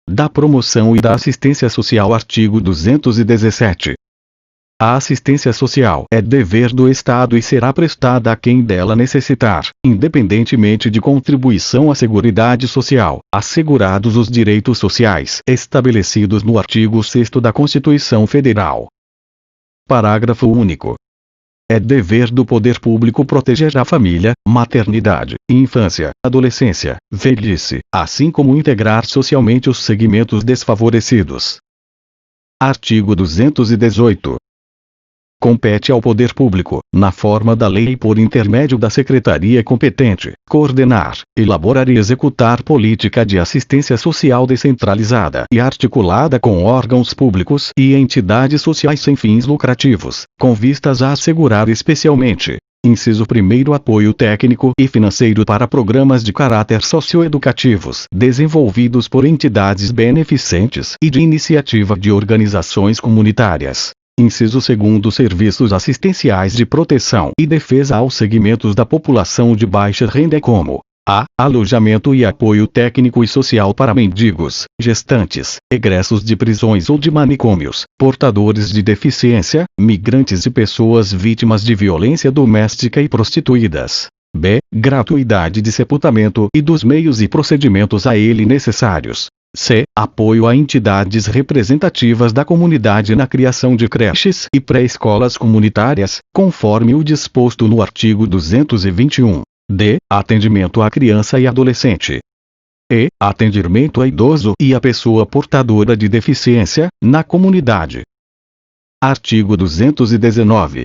da promoção e da assistência social. Artigo 217. A assistência social é dever do Estado e será prestada a quem dela necessitar, independentemente de contribuição à Seguridade Social, assegurados os direitos sociais estabelecidos no artigo 6º da Constituição Federal. Parágrafo único. É dever do poder público proteger a família, maternidade, infância, adolescência, velhice, assim como integrar socialmente os segmentos desfavorecidos. Artigo 218. Compete ao poder público, na forma da lei e por intermédio da secretaria competente, coordenar, elaborar e executar política de assistência social descentralizada e articulada com órgãos públicos e entidades sociais sem fins lucrativos, com vistas a assegurar especialmente: inciso 1º, apoio técnico e financeiro para programas de caráter socioeducativos desenvolvidos por entidades beneficentes e de iniciativa de organizações comunitárias. Inciso 2º, serviços assistenciais de proteção e defesa aos segmentos da população de baixa renda como: a. alojamento e apoio técnico e social para mendigos, gestantes, egressos de prisões ou de manicômios, portadores de deficiência, migrantes e pessoas vítimas de violência doméstica e prostituídas. b. gratuidade de sepultamento e dos meios e procedimentos a ele necessários. c. apoio a entidades representativas da comunidade na criação de creches e pré-escolas comunitárias, conforme o disposto no artigo 221. d. atendimento à criança e adolescente. e. atendimento a idoso e a pessoa portadora de deficiência, na comunidade. Artigo 219.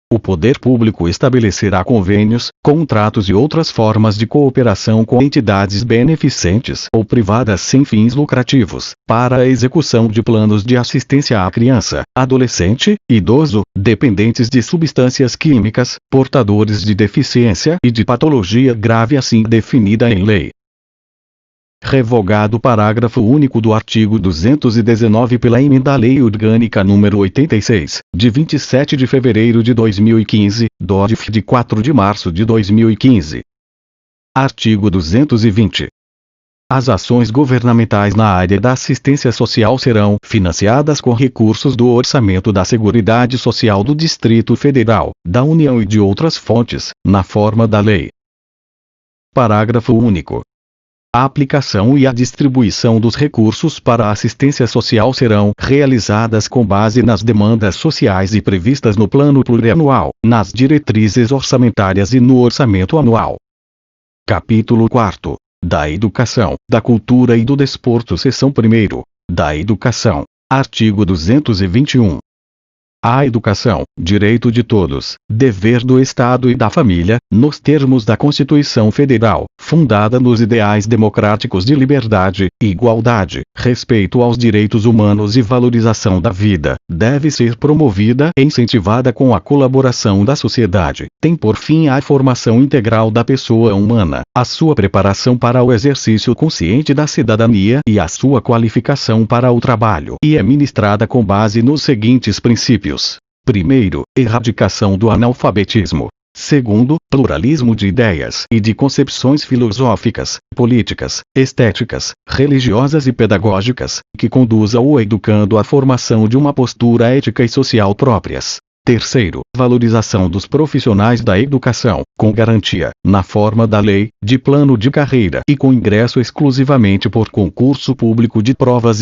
O poder público estabelecerá convênios, contratos e outras formas de cooperação com entidades beneficentes ou privadas sem fins lucrativos, para a execução de planos de assistência à criança, adolescente, idoso, dependentes de substâncias químicas, portadores de deficiência e de patologia grave assim definida em lei. Revogado o parágrafo único do artigo 219 pela emenda à Lei Orgânica nº 86, de 27 de fevereiro de 2015, DORF de 4 de março de 2015. Artigo 220. As ações governamentais na área da assistência social serão financiadas com recursos do orçamento da Seguridade Social do Distrito Federal, da União e de outras fontes, na forma da lei. Parágrafo único. A aplicação e a distribuição dos recursos para a assistência social serão realizadas com base nas demandas sociais e previstas no Plano Plurianual, nas diretrizes orçamentárias e no Orçamento Anual. Capítulo 4. Da Educação, da Cultura e do Desporto. Seção 1º. Da Educação. Artigo 221. A educação, direito de todos, dever do Estado e da família, nos termos da Constituição Federal, fundada nos ideais democráticos de liberdade, igualdade, respeito aos direitos humanos e valorização da vida, deve ser promovida e incentivada com a colaboração da sociedade, tem por fim a formação integral da pessoa humana, a sua preparação para o exercício consciente da cidadania e a sua qualificação para o trabalho, e é ministrada com base nos seguintes princípios. Primeiro, erradicação do analfabetismo. Segundo, pluralismo de ideias e de concepções filosóficas, políticas, estéticas, religiosas e pedagógicas, que conduza o educando à formação de uma postura ética e social próprias. Terceiro, valorização dos profissionais da educação, com garantia, na forma da lei, de plano de carreira e com ingresso exclusivamente por concurso público de provas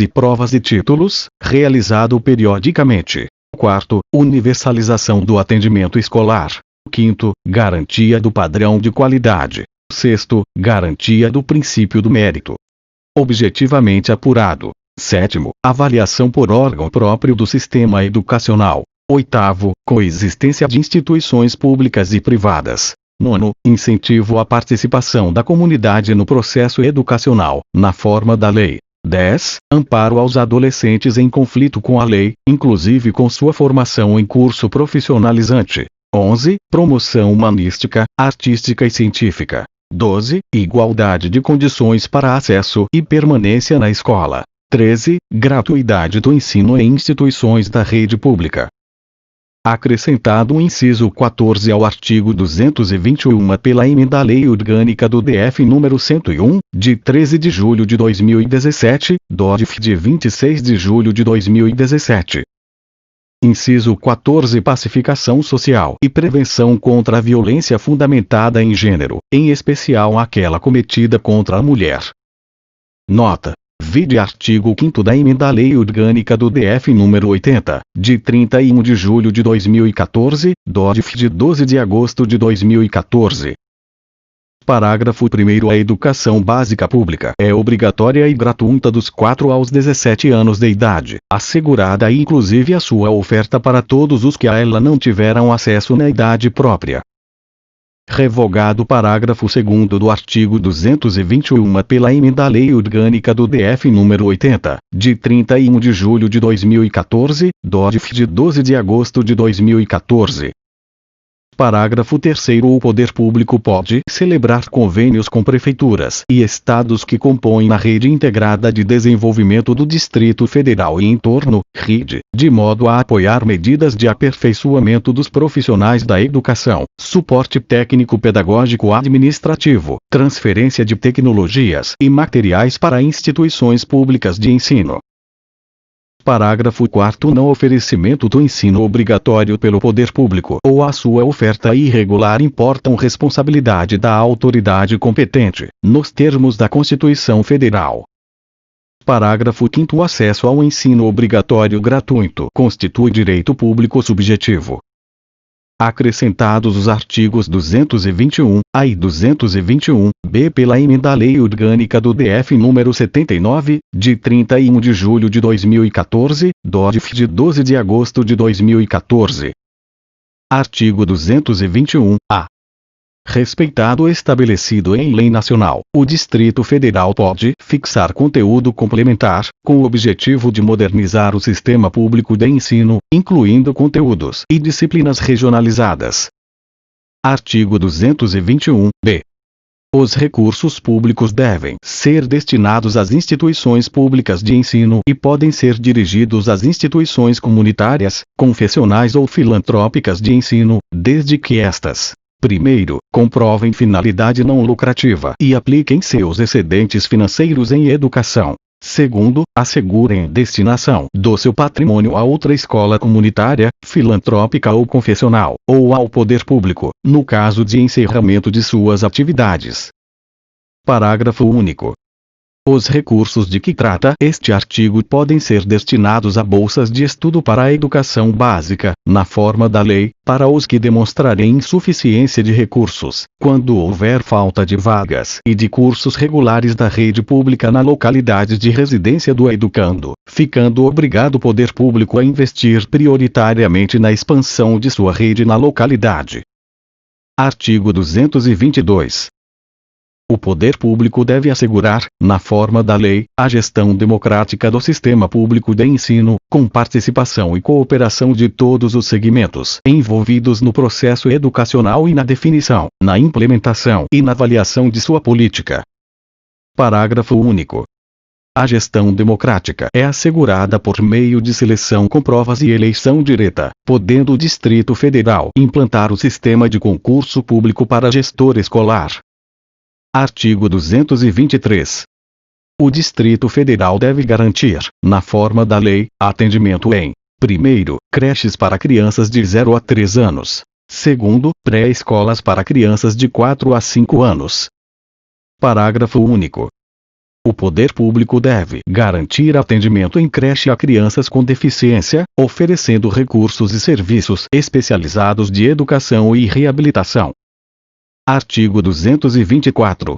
e títulos, realizado periodicamente. Quarto, universalização do atendimento escolar. Quinto, garantia do padrão de qualidade. Sexto, garantia do princípio do mérito objetivamente apurado. Sétimo, avaliação por órgão próprio do sistema educacional. Oitavo, coexistência de instituições públicas e privadas. Nono, incentivo à participação da comunidade no processo educacional, na forma da lei. 10. Amparo aos adolescentes em conflito com a lei, inclusive com sua formação em curso profissionalizante. 11. Promoção humanística, artística e científica. 12. Igualdade de condições para acesso e permanência na escola. 13. Gratuidade do ensino em instituições da rede pública. Acrescentado o inciso 14 ao artigo 221 pela Emenda à Lei Orgânica do DF nº 101, de 13 de julho de 2017, DODF de 26 de julho de 2017. Inciso 14. Pacificação social e prevenção contra a violência fundamentada em gênero, em especial aquela cometida contra a mulher. Nota: vide artigo 5º da Emenda à Lei Orgânica do DF nº 80, de 31 de julho de 2014, DODF de 12 de agosto de 2014. Parágrafo 1º. A educação básica pública é obrigatória e gratuita dos 4 aos 17 anos de idade, assegurada inclusive a sua oferta para todos os que a ela não tiveram acesso na idade própria. Revogado o parágrafo 2º do artigo 221 pela Emenda à Lei Orgânica do DF nº 80, de 31 de julho de 2014, DODF de 12 de agosto de 2014. Parágrafo 3º. O poder público pode celebrar convênios com prefeituras e estados que compõem a Rede Integrada de Desenvolvimento do Distrito Federal e entorno, RID, de modo a apoiar medidas de aperfeiçoamento dos profissionais da educação, suporte técnico-pedagógico administrativo, transferência de tecnologias e materiais para instituições públicas de ensino. Parágrafo 4º. Não oferecimento do ensino obrigatório pelo poder público ou a sua oferta irregular importam responsabilidade da autoridade competente, nos termos da Constituição Federal. Parágrafo 5º. O acesso ao ensino obrigatório gratuito constitui direito público subjetivo. Acrescentados os artigos 221-A e 221-B pela Emenda à Lei Orgânica do DF nº 79, de 31 de julho de 2014, DODF de 12 de agosto de 2014. Artigo 221-A. Respeitado o estabelecido em lei nacional, o Distrito Federal pode fixar conteúdo complementar, com o objetivo de modernizar o sistema público de ensino, incluindo conteúdos e disciplinas regionalizadas. Artigo 221-B. Os recursos públicos devem ser destinados às instituições públicas de ensino e podem ser dirigidos às instituições comunitárias, confessionais ou filantrópicas de ensino, desde que estas: primeiro, comprovem finalidade não lucrativa e apliquem seus excedentes financeiros em educação. Segundo, assegurem destinação do seu patrimônio a outra escola comunitária, filantrópica ou confessional, ou ao poder público, no caso de encerramento de suas atividades. Parágrafo único. Os recursos de que trata este artigo podem ser destinados a bolsas de estudo para a educação básica, na forma da lei, para os que demonstrarem insuficiência de recursos, quando houver falta de vagas e de cursos regulares da rede pública na localidade de residência do educando, ficando obrigado o poder público a investir prioritariamente na expansão de sua rede na localidade. Artigo 222. O poder público deve assegurar, na forma da lei, a gestão democrática do sistema público de ensino, com participação e cooperação de todos os segmentos envolvidos no processo educacional e na definição, na implementação e na avaliação de sua política. Parágrafo único. A gestão democrática é assegurada por meio de seleção com provas e eleição direta, podendo o Distrito Federal implantar o sistema de concurso público para gestor escolar. Artigo 223. O Distrito Federal deve garantir, na forma da lei, atendimento em: primeiro, creches para crianças de 0 a 3 anos. Segundo, pré-escolas para crianças de 4 a 5 anos. Parágrafo único. O poder público deve garantir atendimento em creche a crianças com deficiência, oferecendo recursos e serviços especializados de educação e reabilitação. Artigo 224.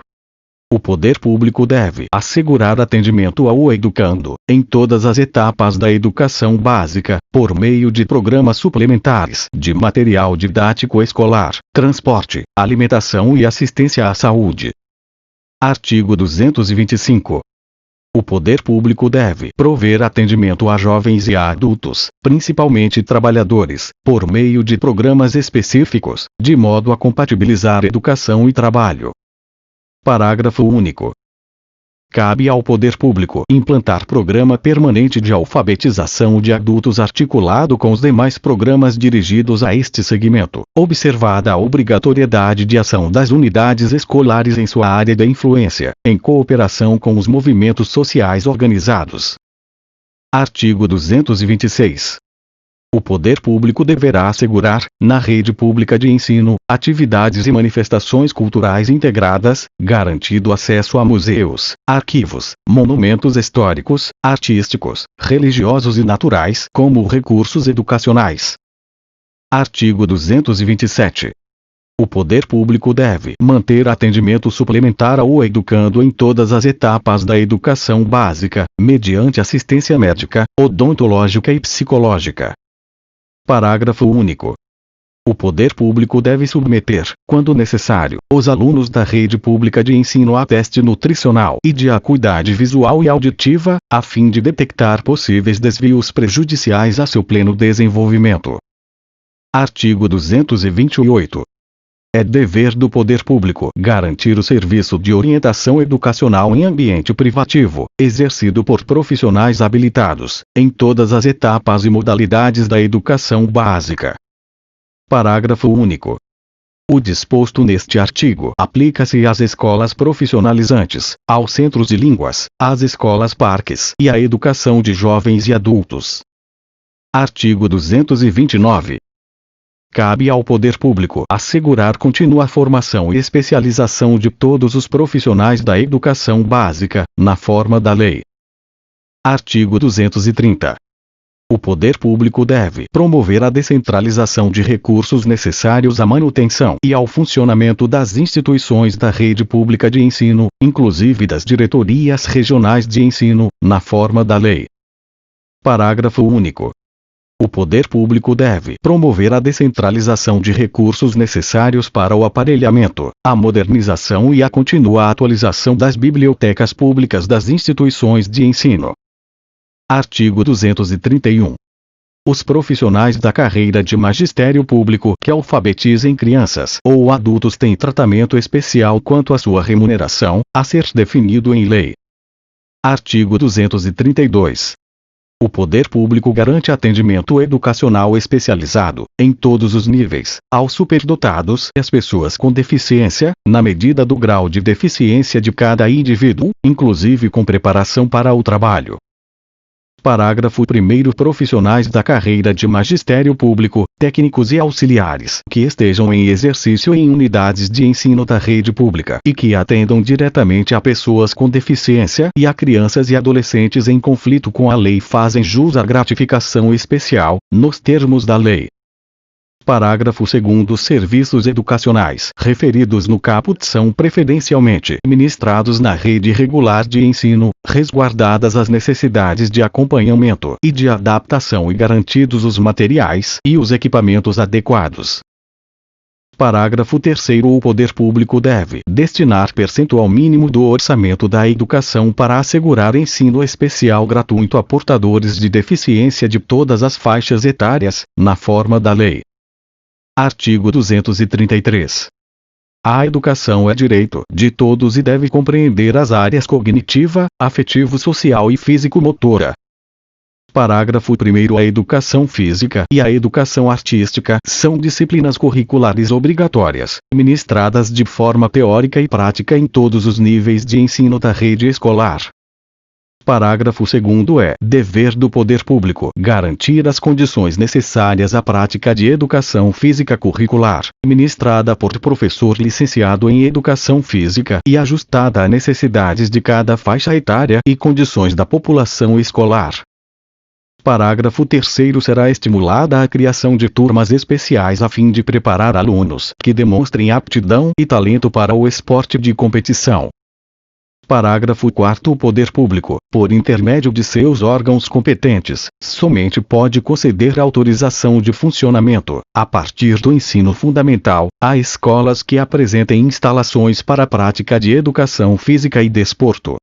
O poder público deve assegurar atendimento ao educando, em todas as etapas da educação básica, por meio de programas suplementares de material didático escolar, transporte, alimentação e assistência à saúde. Artigo 225. O poder público deve prover atendimento a jovens e a adultos, principalmente trabalhadores, por meio de programas específicos, de modo a compatibilizar educação e trabalho. Parágrafo único. Cabe ao poder público implantar programa permanente de alfabetização de adultos articulado com os demais programas dirigidos a este segmento, observada a obrigatoriedade de ação das unidades escolares em sua área de influência, em cooperação com os movimentos sociais organizados. Artigo 226. O poder público deverá assegurar, na rede pública de ensino, atividades e manifestações culturais integradas, garantido acesso a museus, arquivos, monumentos históricos, artísticos, religiosos e naturais, como recursos educacionais. Artigo 227. O poder público deve manter atendimento suplementar ao educando em todas as etapas da educação básica, mediante assistência médica, odontológica e psicológica. Parágrafo único. O poder público deve submeter, quando necessário, os alunos da rede pública de ensino a teste nutricional e de acuidade visual e auditiva, a fim de detectar possíveis desvios prejudiciais a seu pleno desenvolvimento. Artigo 228. É dever do poder público garantir o serviço de orientação educacional em ambiente privativo, exercido por profissionais habilitados, em todas as etapas e modalidades da educação básica. Parágrafo único. O disposto neste artigo aplica-se às escolas profissionalizantes, aos centros de línguas, às escolas parques e à educação de jovens e adultos. Artigo 229. Cabe ao poder público assegurar contínua formação e especialização de todos os profissionais da educação básica, na forma da lei. Artigo 230. O poder público deve promover a descentralização de recursos necessários à manutenção e ao funcionamento das instituições da rede pública de ensino, inclusive das diretorias regionais de ensino, na forma da lei. Parágrafo único. O poder público deve promover a descentralização de recursos necessários para o aparelhamento, a modernização e a contínua atualização das bibliotecas públicas das instituições de ensino. Artigo 231. Os profissionais da carreira de magistério público que alfabetizem crianças ou adultos têm tratamento especial quanto à sua remuneração, a ser definido em lei. Artigo 232. O poder público garante atendimento educacional especializado, em todos os níveis, aos superdotados e às pessoas com deficiência, na medida do grau de deficiência de cada indivíduo, inclusive com preparação para o trabalho. Parágrafo 1º. Profissionais da carreira de magistério público, técnicos e auxiliares que estejam em exercício em unidades de ensino da rede pública e que atendam diretamente a pessoas com deficiência e a crianças e adolescentes em conflito com a lei fazem jus à gratificação especial, nos termos da lei. Parágrafo 2º. Serviços educacionais referidos no caput são preferencialmente ministrados na rede regular de ensino, resguardadas as necessidades de acompanhamento e de adaptação e garantidos os materiais e os equipamentos adequados. Parágrafo 3º. O poder público deve destinar percentual mínimo do orçamento da educação para assegurar ensino especial gratuito a portadores de deficiência de todas as faixas etárias, na forma da lei. Artigo 233. A educação é direito de todos e deve compreender as áreas cognitiva, afetivo-social e físico-motora. Parágrafo 1º. A educação física e a educação artística são disciplinas curriculares obrigatórias, ministradas de forma teórica e prática em todos os níveis de ensino da rede escolar. Parágrafo 2º. É dever do poder público garantir as condições necessárias à prática de educação física curricular, ministrada por professor licenciado em educação física e ajustada a necessidades de cada faixa etária e condições da população escolar. Parágrafo 3º. Será estimulada a criação de turmas especiais a fim de preparar alunos que demonstrem aptidão e talento para o esporte de competição. Parágrafo 4º. O poder público, por intermédio de seus órgãos competentes, somente pode conceder autorização de funcionamento, a partir do ensino fundamental, a escolas que apresentem instalações para a prática de educação física e desporto.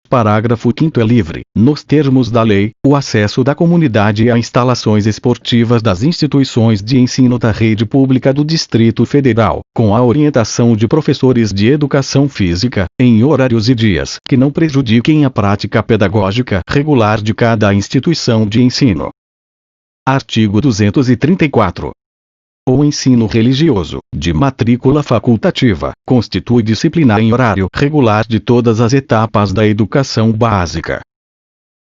Parágrafo 5º é livre, nos termos da lei, o acesso da comunidade a instalações esportivas das instituições de ensino da rede pública do Distrito Federal, com a orientação de professores de educação física, em horários e dias que não prejudiquem a prática pedagógica regular de cada instituição de ensino. Artigo 234. O ensino religioso, de matrícula facultativa, constitui disciplina em horário regular de todas as etapas da educação básica.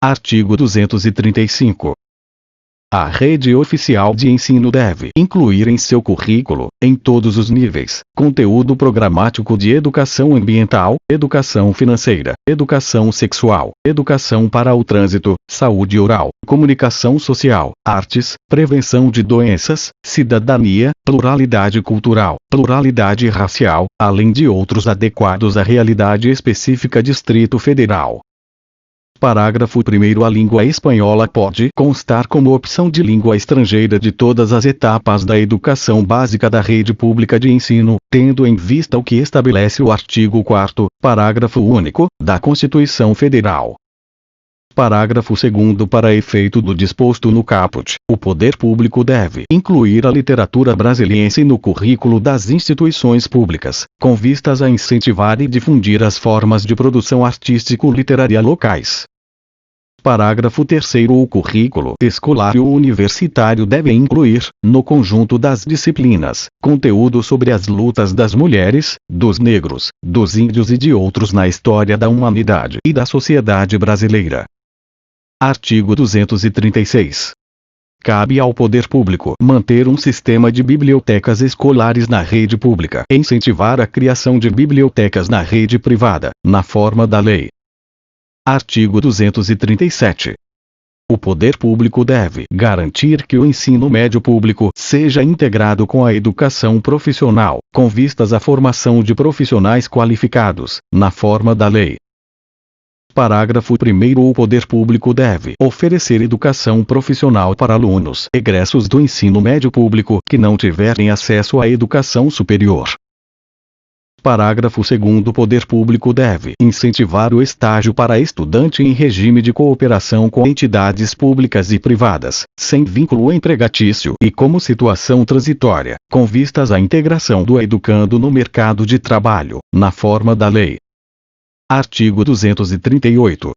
Artigo 235. A rede oficial de ensino deve incluir em seu currículo, em todos os níveis, conteúdo programático de educação ambiental, educação financeira, educação sexual, educação para o trânsito, saúde oral, comunicação social, artes, prevenção de doenças, cidadania, pluralidade cultural, pluralidade racial, além de outros adequados à realidade específica Distrito Federal. Parágrafo 1º. A língua espanhola pode constar como opção de língua estrangeira de todas as etapas da educação básica da rede pública de ensino, tendo em vista o que estabelece o artigo 4º, parágrafo único, da Constituição Federal. Parágrafo 2º. Para efeito do disposto no caput, o poder público deve incluir a literatura brasiliense no currículo das instituições públicas, com vistas a incentivar e difundir as formas de produção artístico-literária locais. Parágrafo 3º. O currículo escolar e o universitário deve incluir, no conjunto das disciplinas, conteúdo sobre as lutas das mulheres, dos negros, dos índios e de outros na história da humanidade e da sociedade brasileira. Artigo 236. Cabe ao poder público manter um sistema de bibliotecas escolares na rede pública e incentivar a criação de bibliotecas na rede privada, na forma da lei. Artigo 237. O poder público deve garantir que o ensino médio público seja integrado com a educação profissional, com vistas à formação de profissionais qualificados, na forma da lei. Parágrafo 1º. O poder público deve oferecer educação profissional para alunos egressos do ensino médio público que não tiverem acesso à educação superior. Parágrafo 2º. O poder público deve incentivar o estágio para estudante em regime de cooperação com entidades públicas e privadas, sem vínculo empregatício e como situação transitória, com vistas à integração do educando no mercado de trabalho, na forma da lei. Artigo 238.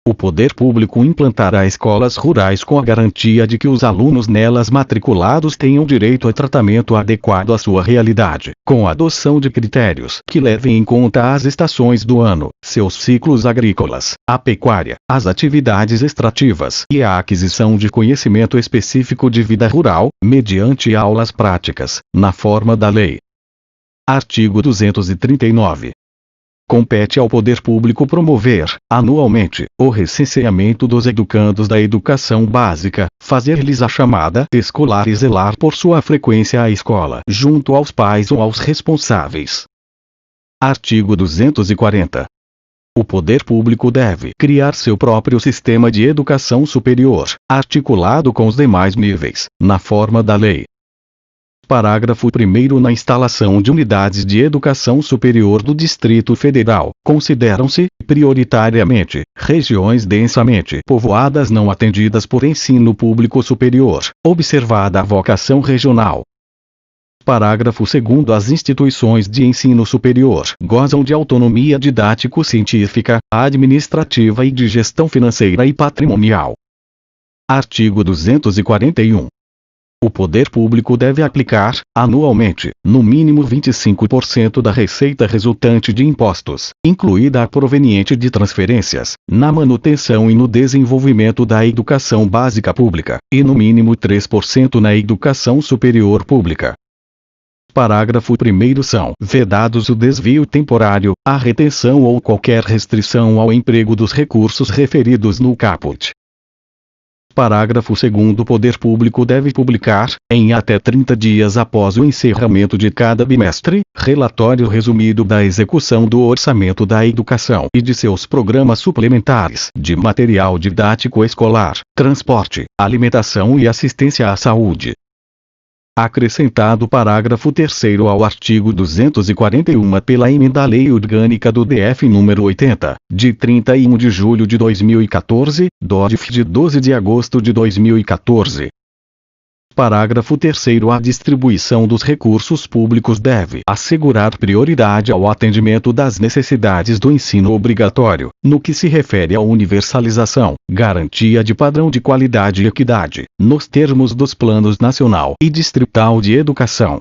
O poder público implantará escolas rurais com a garantia de que os alunos nelas matriculados tenham direito a tratamento adequado à sua realidade, com a adoção de critérios que levem em conta as estações do ano, seus ciclos agrícolas, a pecuária, as atividades extrativas e a aquisição de conhecimento específico de vida rural, mediante aulas práticas, na forma da lei. Artigo 239. Compete ao poder público promover, anualmente, o recenseamento dos educandos da educação básica, fazer-lhes a chamada escolar e zelar por sua frequência à escola, junto aos pais ou aos responsáveis. Artigo 240. O poder público deve criar seu próprio sistema de educação superior, articulado com os demais níveis, na forma da lei. Parágrafo 1º. Na instalação de unidades de educação superior do Distrito Federal, consideram-se, prioritariamente, regiões densamente povoadas não atendidas por ensino público superior, observada a vocação regional. Parágrafo 2º. As instituições de ensino superior gozam de autonomia didático-científica, administrativa e de gestão financeira e patrimonial. Artigo 241. O poder público deve aplicar, anualmente, no mínimo 25% da receita resultante de impostos, incluída a proveniente de transferências, na manutenção e no desenvolvimento da educação básica pública, e no mínimo 3% na educação superior pública. Parágrafo 1º. São vedados o desvio temporário, a retenção ou qualquer restrição ao emprego dos recursos referidos no caput. Parágrafo 2º. O poder público deve publicar, em até 30 dias após o encerramento de cada bimestre, relatório resumido da execução do orçamento da educação e de seus programas suplementares de material didático escolar, transporte, alimentação e assistência à saúde. Acrescentado o parágrafo 3º ao artigo 241 pela Emenda à Lei Orgânica do DF nº 80, de 31 de julho de 2014, DODF de 12 de agosto de 2014. Parágrafo 3º. A distribuição dos recursos públicos deve assegurar prioridade ao atendimento das necessidades do ensino obrigatório, no que se refere à universalização, garantia de padrão de qualidade e equidade, nos termos dos Planos Nacional e Distrital de Educação.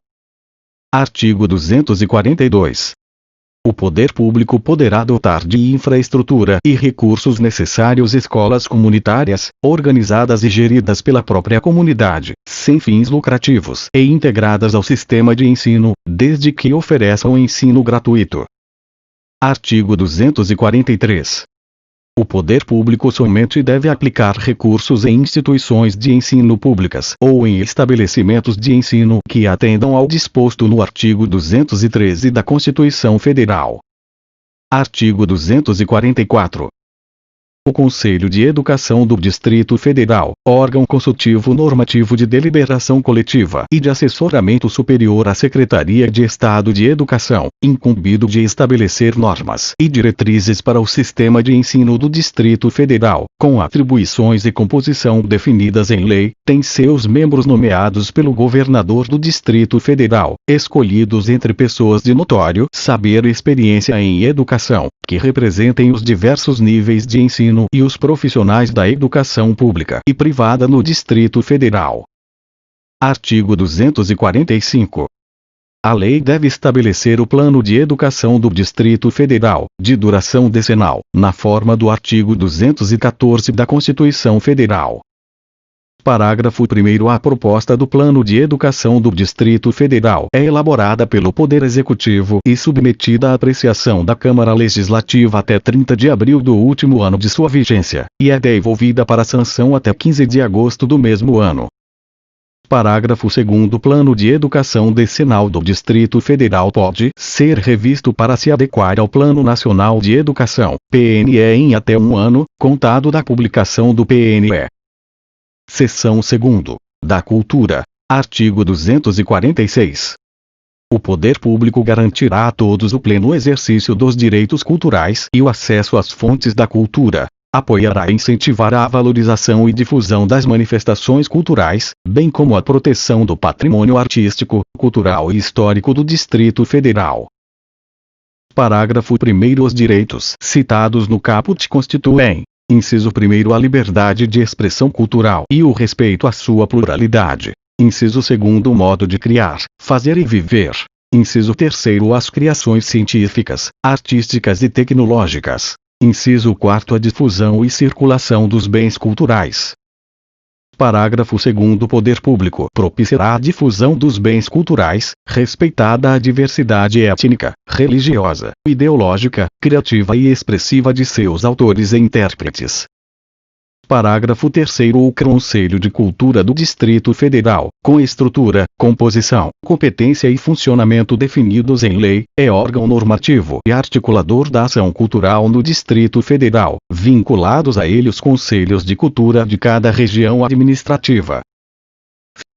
Artigo 242. O poder público poderá dotar de infraestrutura e recursos necessários escolas comunitárias, organizadas e geridas pela própria comunidade, sem fins lucrativos e integradas ao sistema de ensino, desde que ofereçam ensino gratuito. Artigo 243. O poder público somente deve aplicar recursos em instituições de ensino públicas ou em estabelecimentos de ensino que atendam ao disposto no artigo 213 da Constituição Federal. Artigo 244. O Conselho de Educação do Distrito Federal, órgão consultivo normativo de deliberação coletiva e de assessoramento superior à Secretaria de Estado de Educação, incumbido de estabelecer normas e diretrizes para o sistema de ensino do Distrito Federal, com atribuições e composição definidas em lei, tem seus membros nomeados pelo governador do Distrito Federal, escolhidos entre pessoas de notório saber e experiência em educação, que representem os diversos níveis de ensino e os profissionais da educação pública e privada no Distrito Federal. Artigo 245. A lei deve estabelecer o plano de educação do Distrito Federal, de duração decenal, na forma do artigo 214 da Constituição Federal. Parágrafo 1º. A proposta do Plano de Educação do Distrito Federal é elaborada pelo Poder Executivo e submetida à apreciação da Câmara Legislativa até 30 de abril do último ano de sua vigência, e é devolvida para sanção até 15 de agosto do mesmo ano. Parágrafo 2º. O Plano de Educação Decenal do Distrito Federal pode ser revisto para se adequar ao Plano Nacional de Educação, PNE, em até um ano, contado da publicação do PNE. Seção 2ª. Da Cultura. Artigo 246. O poder público garantirá a todos o pleno exercício dos direitos culturais e o acesso às fontes da cultura. Apoiará e incentivará a valorização e difusão das manifestações culturais, bem como a proteção do patrimônio artístico, cultural e histórico do Distrito Federal. Parágrafo 1º. Os direitos citados no caput constituem: inciso 1º, a liberdade de expressão cultural e o respeito à sua pluralidade. Inciso 2º, o modo de criar, fazer e viver. Inciso 3º, as criações científicas, artísticas e tecnológicas. Inciso 4º, a difusão e circulação dos bens culturais. Parágrafo 2º. O poder público propiciará a difusão dos bens culturais, respeitada a diversidade étnica, religiosa, ideológica, criativa e expressiva de seus autores e intérpretes. Parágrafo 3º. O Conselho de Cultura do Distrito Federal, com estrutura, composição, competência e funcionamento definidos em lei, é órgão normativo e articulador da ação cultural no Distrito Federal, vinculados a ele os conselhos de cultura de cada região administrativa.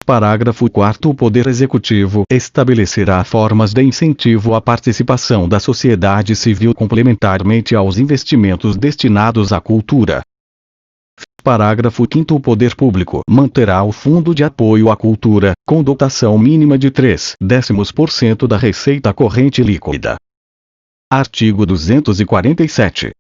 Parágrafo 4º. O Poder Executivo estabelecerá formas de incentivo à participação da sociedade civil complementarmente aos investimentos destinados à cultura. Parágrafo 5º. O poder público manterá o Fundo de Apoio à Cultura, com dotação mínima de 0,3% da receita corrente líquida. Artigo 247.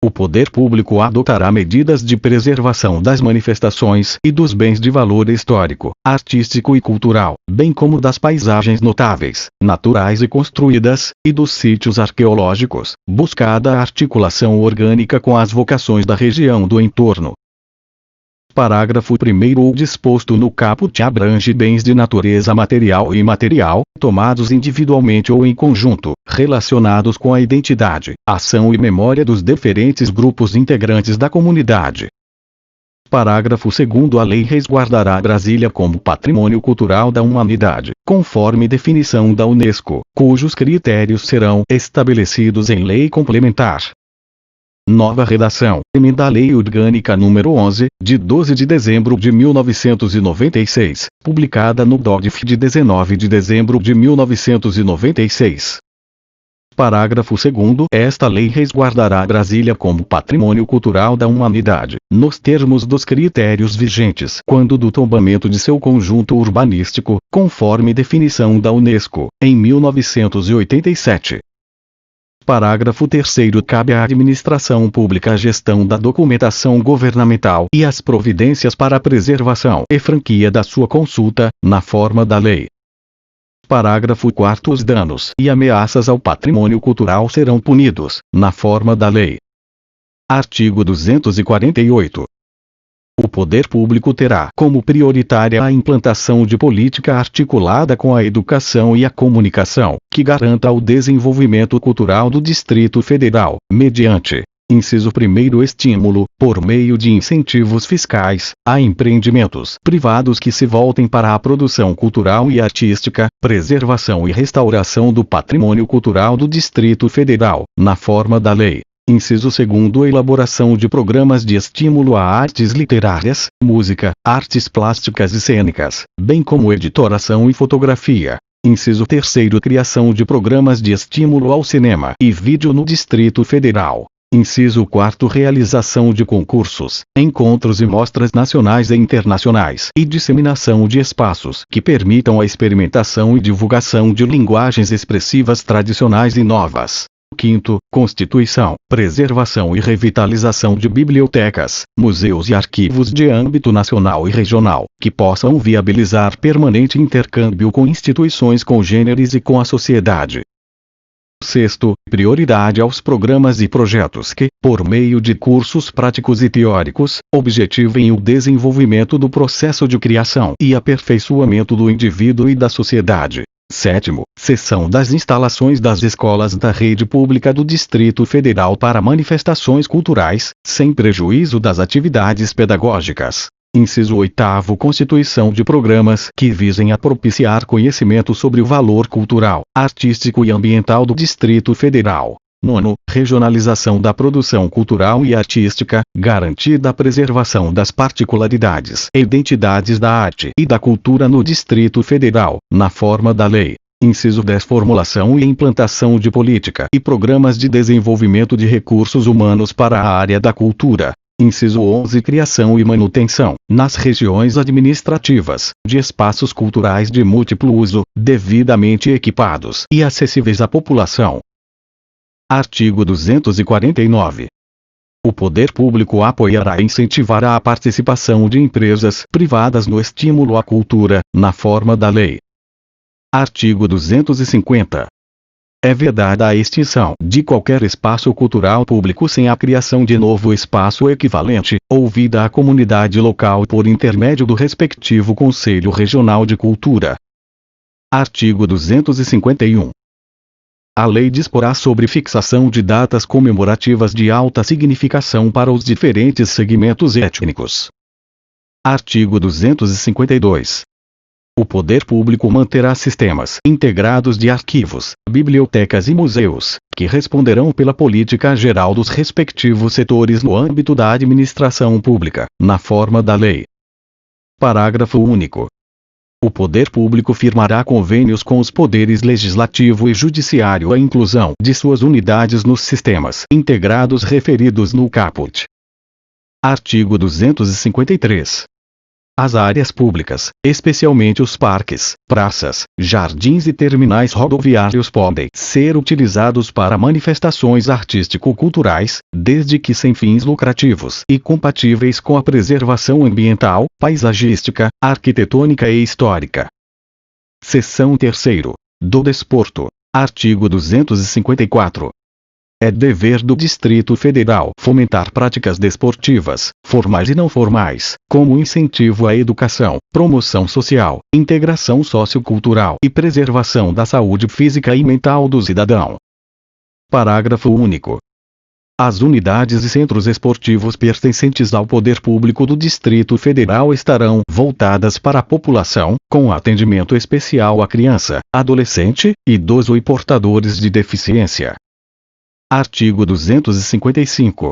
O poder público adotará medidas de preservação das manifestações e dos bens de valor histórico, artístico e cultural, bem como das paisagens notáveis, naturais e construídas, e dos sítios arqueológicos, buscada a articulação orgânica com as vocações da região do entorno. Parágrafo 1º. O disposto no caput abrange bens de natureza material e imaterial, tomados individualmente ou em conjunto, relacionados com a identidade, ação e memória dos diferentes grupos integrantes da comunidade. Parágrafo 2º. A lei resguardará Brasília como patrimônio cultural da humanidade, conforme definição da Unesco, cujos critérios serão estabelecidos em lei complementar. Nova redação. Emenda à Lei Orgânica número 11, de 12 de dezembro de 1996, publicada no DODF de 19 de dezembro de 1996. Parágrafo 2º. Esta lei resguardará Brasília como patrimônio cultural da humanidade, nos termos dos critérios vigentes quando do tombamento de seu conjunto urbanístico, conforme definição da Unesco, em 1987. Parágrafo 3º. Cabe à administração pública a gestão da documentação governamental e as providências para a preservação e franquia da sua consulta, na forma da lei. Parágrafo 4º. Os danos e ameaças ao patrimônio cultural serão punidos, na forma da lei. Artigo 248. O poder público terá como prioritária a implantação de política articulada com a educação e a comunicação, que garanta o desenvolvimento cultural do Distrito Federal, mediante: inciso 1º. Estímulo, por meio de incentivos fiscais, a empreendimentos privados que se voltem para a produção cultural e artística, preservação e restauração do patrimônio cultural do Distrito Federal, na forma da lei. Inciso 2º. Elaboração de programas de estímulo a artes literárias, música, artes plásticas e cênicas, bem como editoração e fotografia. Inciso 3º. Criação de programas de estímulo ao cinema e vídeo no Distrito Federal. Inciso 4º. Realização de concursos, encontros e mostras nacionais e internacionais e disseminação de espaços que permitam a experimentação e divulgação de linguagens expressivas tradicionais e novas. 5º. Constituição, preservação e revitalização de bibliotecas, museus e arquivos de âmbito nacional e regional, que possam viabilizar permanente intercâmbio com instituições congêneres e com a sociedade. 6º. Prioridade aos programas e projetos que, por meio de cursos práticos e teóricos, objetivem o desenvolvimento do processo de criação e aperfeiçoamento do indivíduo e da sociedade. 7º. Cessão das instalações das escolas da rede pública do Distrito Federal para manifestações culturais, sem prejuízo das atividades pedagógicas. Inciso 8º. Constituição de programas que visem a propiciar conhecimento sobre o valor cultural, artístico e ambiental do Distrito Federal. 9º. Regionalização da produção cultural e artística, garantida a preservação das particularidades e identidades da arte e da cultura no Distrito Federal, na forma da lei. Inciso 10. Formulação e implantação de política e programas de desenvolvimento de recursos humanos para a área da cultura. Inciso 11. Criação e manutenção, nas regiões administrativas, de espaços culturais de múltiplo uso, devidamente equipados e acessíveis à população. Artigo 249. O poder público apoiará e incentivará a participação de empresas privadas no estímulo à cultura, na forma da lei. Artigo 250. É vedada a extinção de qualquer espaço cultural público sem a criação de novo espaço equivalente, ouvida a comunidade local por intermédio do respectivo Conselho Regional de Cultura. Artigo 251. A lei disporá sobre fixação de datas comemorativas de alta significação para os diferentes segmentos étnicos. Artigo 252. O poder público manterá sistemas integrados de arquivos, bibliotecas e museus, que responderão pela política geral dos respectivos setores no âmbito da administração pública, na forma da lei. Parágrafo único. O poder público firmará convênios com os poderes legislativo e judiciário à inclusão de suas unidades nos sistemas integrados referidos no caput. Artigo 253. As áreas públicas, especialmente os parques, praças, jardins e terminais rodoviários podem ser utilizados para manifestações artístico-culturais, desde que sem fins lucrativos e compatíveis com a preservação ambiental, paisagística, arquitetônica e histórica. Seção 3ª. Do Desporto. Artigo 254. É dever do Distrito Federal fomentar práticas desportivas, formais e não formais, como incentivo à educação, promoção social, integração sociocultural e preservação da saúde física e mental do cidadão. Parágrafo único. As unidades e centros esportivos pertencentes ao poder público do Distrito Federal estarão voltadas para a população, com atendimento especial à criança, adolescente, idoso e portadores de deficiência. Artigo 255.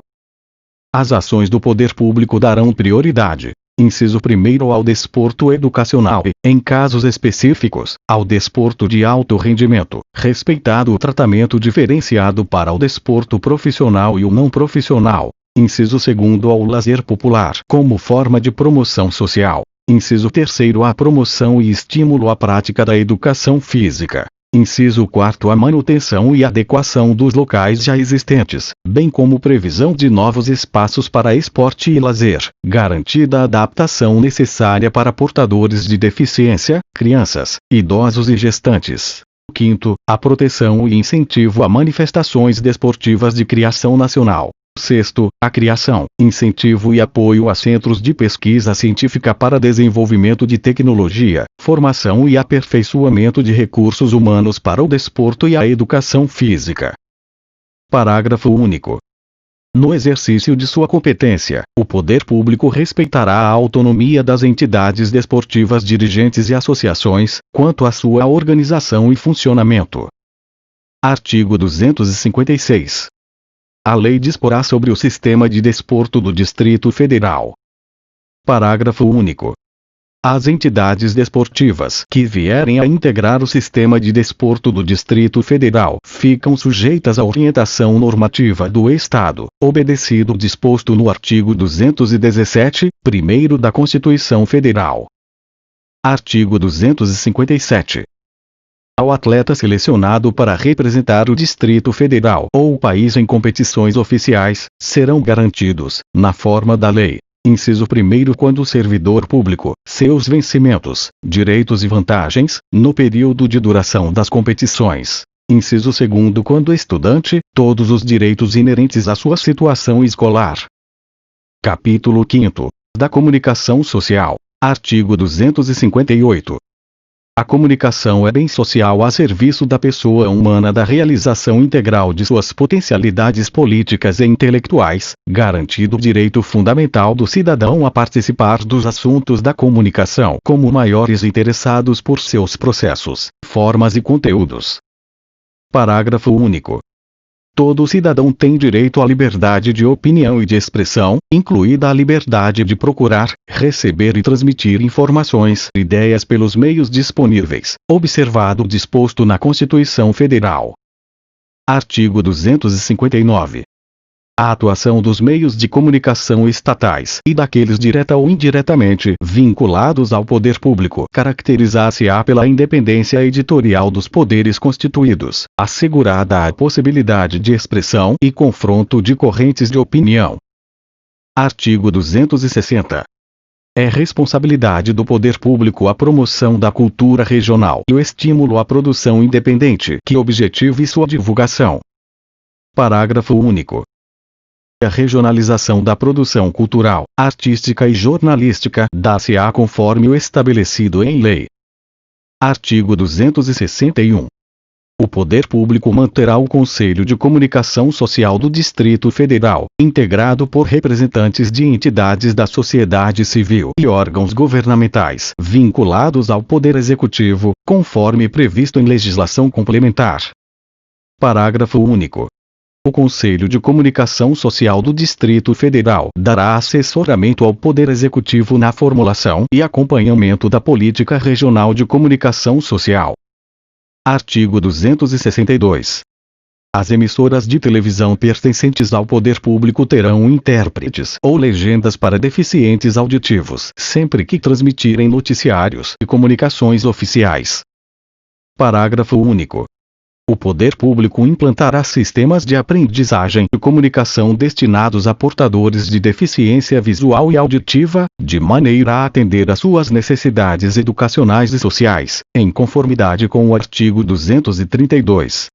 As ações do poder público darão prioridade. Inciso 1º ao desporto educacional e, em casos específicos, ao desporto de alto rendimento, respeitado o tratamento diferenciado para o desporto profissional e o não profissional. Inciso 2º ao lazer popular, como forma de promoção social. Inciso 3º à promoção e estímulo à prática da educação física. Inciso 4º à manutenção e adequação dos locais já existentes, bem como previsão de novos espaços para esporte e lazer, garantida a adaptação necessária para portadores de deficiência, crianças, idosos e gestantes. 5º, a proteção e incentivo a manifestações desportivas de criação nacional. 6º, a criação, incentivo e apoio a centros de pesquisa científica para desenvolvimento de tecnologia, formação e aperfeiçoamento de recursos humanos para o desporto e a educação física. Parágrafo único. No exercício de sua competência, o poder público respeitará a autonomia das entidades desportivas dirigentes e associações, quanto à sua organização e funcionamento. Artigo 256. A lei disporá sobre o sistema de desporto do Distrito Federal. Parágrafo único. As entidades desportivas que vierem a integrar o sistema de desporto do Distrito Federal ficam sujeitas à orientação normativa do Estado, obedecido o disposto no artigo 217, primeiro da Constituição Federal. Artigo 257. Ao atleta selecionado para representar o Distrito Federal ou o país em competições oficiais, serão garantidos, na forma da lei, inciso 1º quando servidor público, seus vencimentos, direitos e vantagens, no período de duração das competições. Inciso 2º quando estudante, todos os direitos inerentes à sua situação escolar. Capítulo 5º. Da Comunicação Social. Artigo 258. A comunicação é bem social a serviço da pessoa humana da realização integral de suas potencialidades políticas e intelectuais, garantido o direito fundamental do cidadão a participar dos assuntos da comunicação como maiores interessados por seus processos, formas e conteúdos. Parágrafo único. Todo cidadão tem direito à liberdade de opinião e de expressão, incluída a liberdade de procurar, receber e transmitir informações e ideias pelos meios disponíveis, observado o disposto na Constituição Federal. Artigo 259. A atuação dos meios de comunicação estatais e daqueles direta ou indiretamente vinculados ao poder público caracterizar-se-á pela independência editorial dos poderes constituídos, assegurada a possibilidade de expressão e confronto de correntes de opinião. Artigo 260. É responsabilidade do poder público a promoção da cultura regional e o estímulo à produção independente que objetive sua divulgação. Parágrafo único. A regionalização da produção cultural, artística e jornalística dá-se-á conforme o estabelecido em lei. Artigo 261. O poder público manterá o Conselho de Comunicação Social do Distrito Federal, integrado por representantes de entidades da sociedade civil e órgãos governamentais vinculados ao Poder Executivo, conforme previsto em legislação complementar. Parágrafo único. O Conselho de Comunicação Social do Distrito Federal dará assessoramento ao Poder Executivo na formulação e acompanhamento da política regional de comunicação social. Artigo 262. As emissoras de televisão pertencentes ao poder público terão intérpretes ou legendas para deficientes auditivos, sempre que transmitirem noticiários e comunicações oficiais. Parágrafo único. O poder público implantará sistemas de aprendizagem e comunicação destinados a portadores de deficiência visual e auditiva, de maneira a atender às suas necessidades educacionais e sociais, em conformidade com o artigo 232.